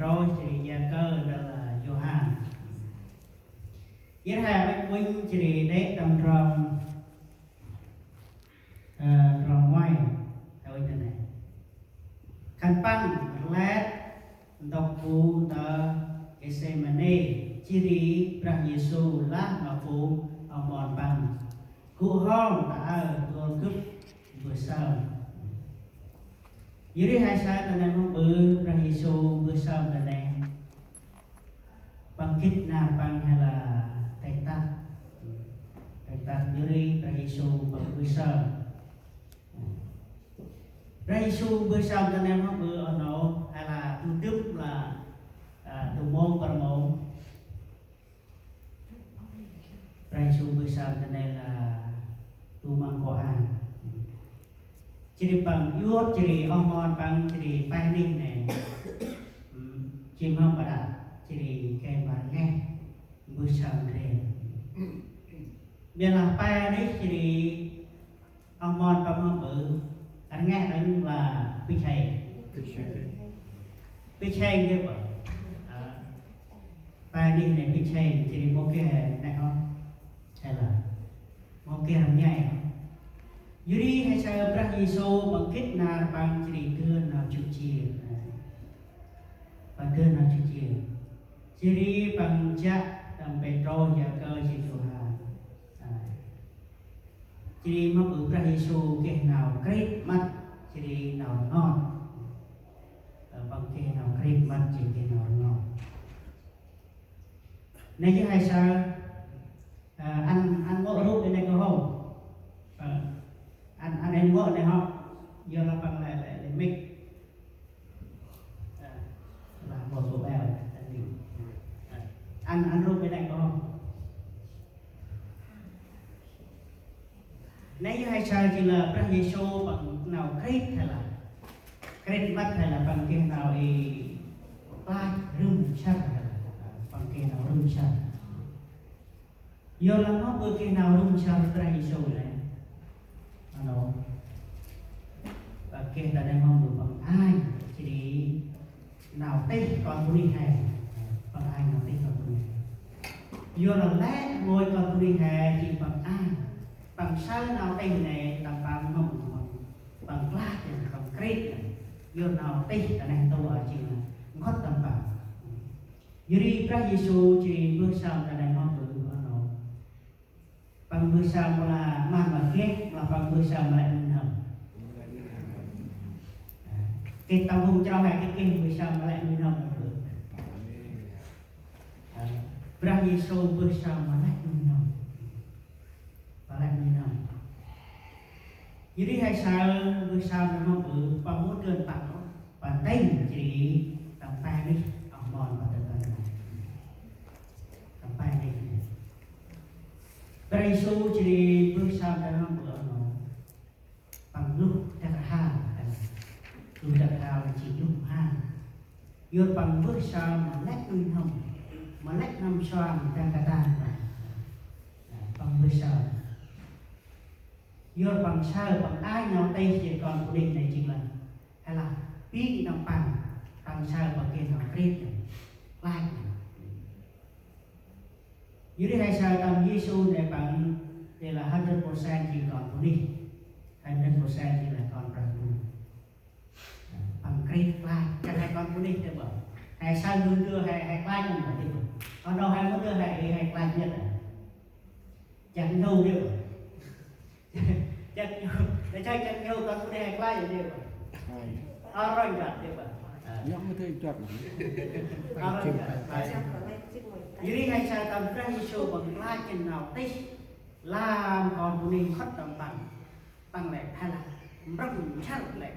Petro chỉ gia cơ đó là Johan. Với hai bác huynh chỉ để tầm rong ngoài theo ý này. Khăn băng lát đọc phụ tờ Gethsemane chỉ đi Prang Giêsu lát mà phụ ông mòn băng cụ hong đã tuôn cướp vừa sau. Dưới hai sai tận này không bự Prang Giêsu vừa sau tận này bằng kích na bằng hay là tay tát dưới Prang Giêsu bằng vừa sau. Prang Giêsu vừa sau tận này không bự ở nó hay là tu tiếp là tu môn para môn. Prang Giêsu vừa sau tận này là tu mang Quran. Jadi bang yuot jadi omon bang jadi paning này chim hông pada jadi kayak barangnya bersam dia. Biarlah paning jadi omon bang bự anh nghe đó là pichai dia vậy. Paning này pichai jadi một cái này không hay là một cái làm nhảy. Jadi hai saya Prang Giêsu bangkit na bang jadi tuan na cuci, bang tuan na cuci. Jadi bang jak dan Petro jaga si Tuhan. Jadi mampu Prang Giêsu ke nào kret mat jadi nào ngon, bang ke nào kret mat jadi ke nào ngon. Này chứ hai sao anh ngộ rút bên này có không? Anh em ngộ này không? Giờ là bằng lại mic là một số bèo anh rút bên này có không? Nếu như hai sao chỉ là Prang Giêsu bằng nào kret hay là kret mắt hay là bằng kia nào thì tai rung sắc hay là bằng kia nào rung sắc. Giờ là nó bữa kia nào rung sắc Prang Giêsu này. Ano, kita dah mahu berbangkai, jadi nào tết con tu đi hè, bằng ai nào tết con tu đi hè. Giờ là lẽ ngồi con tu đi hè chỉ bằng ai, bằng sao nào tết này tầm bằng mông, bằng lá thì bằng kret này. Giờ nào tết là này tu ở chỉ là ngót tầm bằng. Jadi Prang Giêsu chỉ bước sang là này mahu ano, bằng bước sang là mang mà ghét là bằng bước sang lại mình hầm. Cái tàu hùng trao hai cái kinh bước sang lại mình hầm được. Prang Giêsu bước sang mà lại mình hầm và lại mình hầm. Jadi hai sao bước sang là mong bự bằng một trường tặng và tên chỉ tặng tay đi ông mòn và tặng tay này tặng tay đi. Prang Giêsu chỉ bước sang là mong bự nó bằng lúc đặt hàng lúc đặt hàng là chỉ lúc hàng. Giờ bằng bước sang mà lách mình hồng mà lách năm xoan đang cả ta bằng bước sang. Giờ bằng sao bằng ai nào đây chỉ còn quy định này chỉ là hay là biết nào bằng sao bằng kia nào riết like. Dưới đây hai sao tam Giêsu để bằng đây là 100% chỉ còn quy định, 100% chỉ là còn bằng bằng riết like. Các hai con quy định để bảo hai sao đưa hai like mình phải đi. Còn đâu hai muốn đưa hai like nhất này chẳng đâu được. Để cho chân nhau con cũng hay quá vậy được. Rồi gạt được bạn. Nhóm mới thấy chọt. Dưới hay sao tâm Prang Giêsu bằng la chân nào tích làm con của mình khất tầm bằng lại hay là rất chắc lại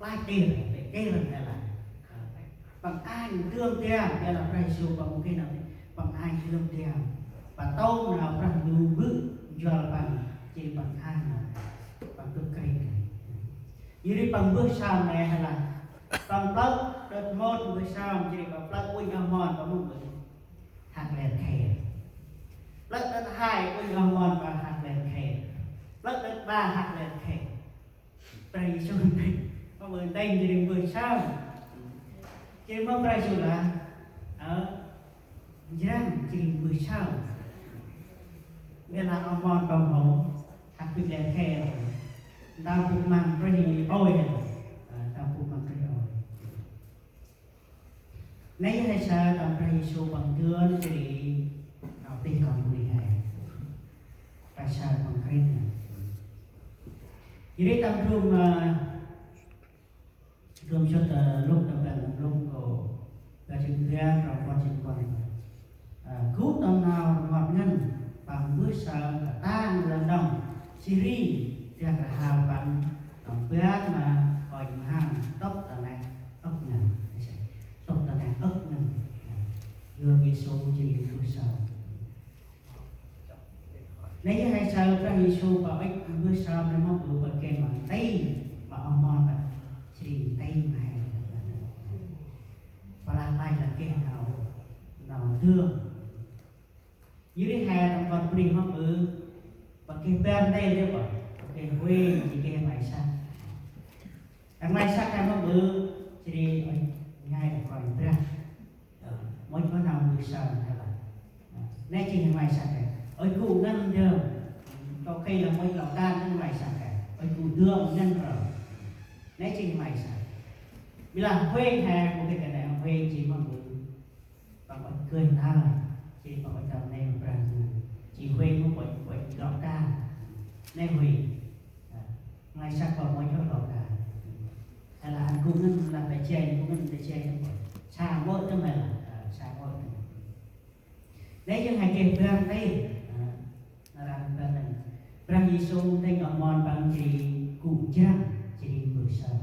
lai tiền để cái lần này là bằng ai thương tiền đây là Prang Giêsu bằng một cái nào bằng ai thương tiền và tâu nào Prang Giêsu bước giờ bằng chỉ bằng ai nào bằng bước cây này. Dưới bằng bước sau này hay là bằng tóc đợt một bước sau chỉ bằng tóc quỳnh âm mòn và một bước hạt lẹn khè. Đợt hai quỳnh âm mòn và hạt lẹn khè. Đợt ba hạt lẹn khè. Prang Giêsu này có người tên chỉ bước sau Chỉ mong ra dù là ở giang chỉ mười saoเวลาเอามอนกองหงหักปิดแดงแค่ดาวปุกมันก็ยังอ้อยดาวปุกมันก็ยังอ้อยในให้ชาตามพระเยซูบังเกิดจะดีเอาตีก่อนบริหารประชาบังคริสต์ยี่ได้ตามรูมรวมชุดลูกตำแหน่งลูกก็จะจึงเรียนเราควรจึงควรกู้ตำนาวหอดเงินbằng bước sờ tan lần đồng Syria thì là hào bằng đồng bát mà coi hàng tóc tờ này ốc ngần tóc tờ này ốc ngần vừa Giêsu chỉ bước sờ nếu hai sờ ra Giêsu bảo ích bước sờ nó mong bự bật kèm bằng tay mà ông mòn là chỉ tay mà và là tay là kèm nào thương dưới hai đồng con bì hoa bự và cái bên đây đấy bảo cái quê chỉ cái mày sang thằng mày sang cái hoa bự chỉ đi ngay là còn ra mỗi có nào bự sao hay là nay chỉ thằng mày sang cái ở cụ ngân đường có khi là mỗi lò đan thằng mày sang cái ở cụ đường ngân rồi nay chỉ mày sang vì là quê hè của cái này quê chỉ hoa bự và còn cười tha chỉ bảo cái tầm này một chỉ quê một quậy lọ ca nên hủy ngay sắc vào mỗi chỗ lọ ca hay là anh cũng nên là phải chơi cũng nên phải chơi xa mỗi trong này là xa mỗi đấy những hai kẹp ra đây là làm cái này Prang Giêsu đây ở mòn bằng chỉ cụ cha chỉ bự sợ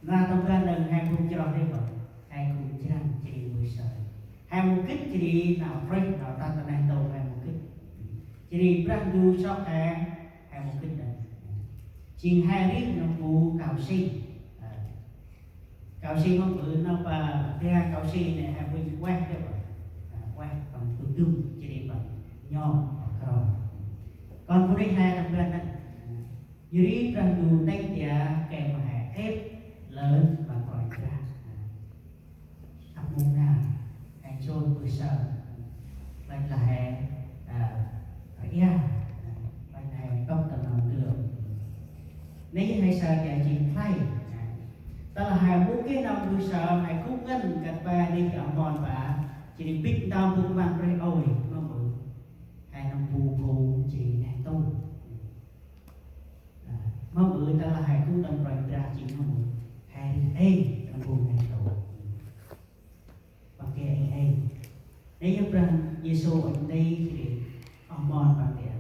là trong cái lần hai cụ cho đây bảo hai cụ cha chỉ bự sợ hai một kích chỉ đi nào break nào ta này đầu hai một kích chỉ đi brand new shop hai một kích này chỉ hai lít nó phụ cào xi không bự nó và ra cào xi này hai mươi quét đấy rồi quét bằng từ tương chỉ đi bằng nho rồi còn của đây hai đồng bên này dưới brand new đánh giá kèm mà hạ ép lớn và gọi ra học môn nào trôi bự sờ vậy là hè ia vậy là hè tóc tầm lòng đường nếu hay sờ kẻ chỉ thay ta là hè bút cái năm bự sờ hay khúc ngân cắt ba đi cả mòn và chỉ đi bít đau bụng vàng rồi ôi nó bự hai năm bù chỉ này tôi mà bự ta là hè cũng tầm rồi ra chỉ nó bự hai ê năm bù này tôi nếu như rằng Giêsu ở đây thì ông mòn bằng để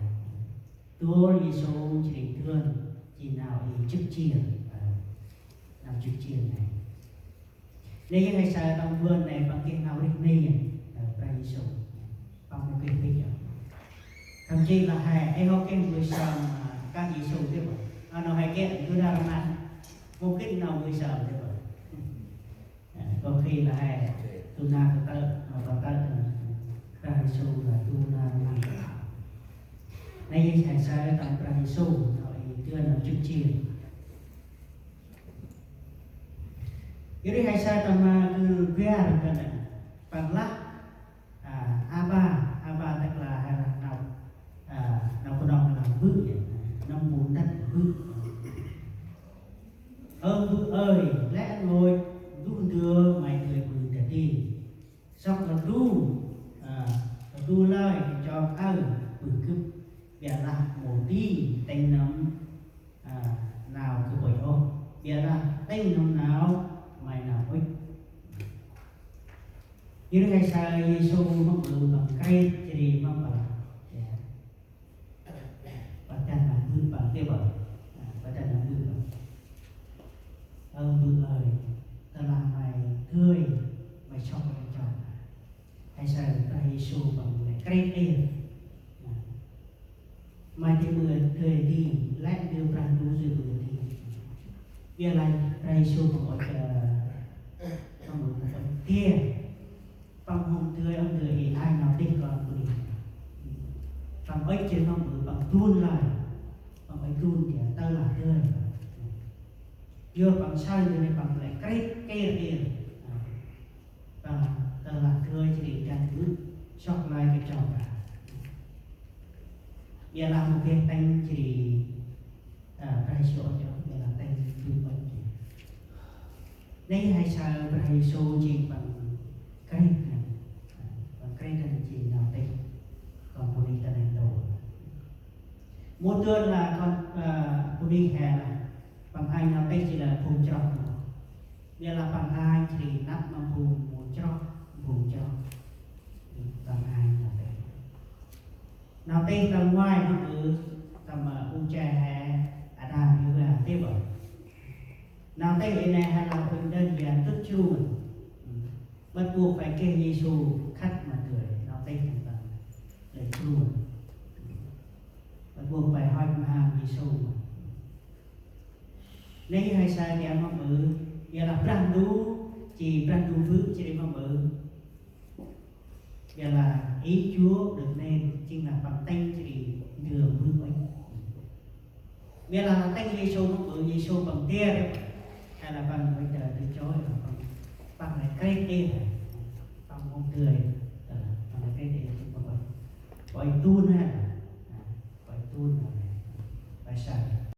tôi Giêsu chỉ thương chỉ nào thì chức chia nào chức chia này nếu như ngày sau trong vườn này bằng cái nào đi này ra Giêsu bằng một cái video thậm chí là hai em học cái người sao các Giêsu thế vậy nó hay cái cứ ra mà một cái nào người sao thế vậy có khi là hai tu na tự mà tơ ra Giêsu là tu na mang nay thầy sai tặng ra Giêsu rồi chưa làm chức chiên cái đấy hay sai tặng cứ ghé được cái này bằng lắc Abba tức là hay là nào có đồng là vự vậy năm bốn đất vự vự ơi lẽ ngồi rút đưa mày người bự để đi xong là đu lời cho bự cướp bịa là một đi tay nắm nào cứ bồi ô bịa là tay nắm nào mày nào ích như ngày sau Giêsu mong bự bằng cây chỉ đi mong bằng và chân là bự bằng cái bờ và chân là bự bằng bự ơi ta làm mày tươi mày cho mày chọn hay sao ta Giêsu bằng cái cây tiền mai thì mưa tươi đi lại đưa bàn đu dự đi bây giờ ta Giêsu bằng một tiền bằng hồng tươi ông tươi thì ai nào định còn của mình bằng ếch trên ông bự bằng tuôn lại bằng ếch tuôn thì ta là tươi vừa bằng sai rồi bằng lại cây tiền chọc lại cái chọc cả giờ làm một cái tên chỉ phải số cho giờ làm tên thứ bảy đây hay sao phải số chỉ bằng cái này bằng cái này chỉ nào tên còn một đi ta này đầu một tuần là còn một đi hè là bằng hai nào tên chỉ là vùng trọc giờ là bằng hai thì nắp bằng vùng một trọc bằng hai nào tên tầm ngoài nó cứ tầm cha hè đàm như là tiếp rồi nào tên này hay là phần đơn giản rất chu bắt buộc phải kêu Giêsu khách mà cười nào tên thành tầm để chu bắt buộc phải hỏi mà hàng Giêsu nếu hay sai thì em mong mơ giờ là brand đủ phước chỉ để mong mơ giờ là ý Chúa được nên chính là bằng tay chỉ đường bước ấy giờ là tay Giêsu mong mơ Giêsu bằng tia đấy hay là bằng bây giờ từ chối bằng này cây tia bằng mong cười bằng cái tia bằng gọi tu này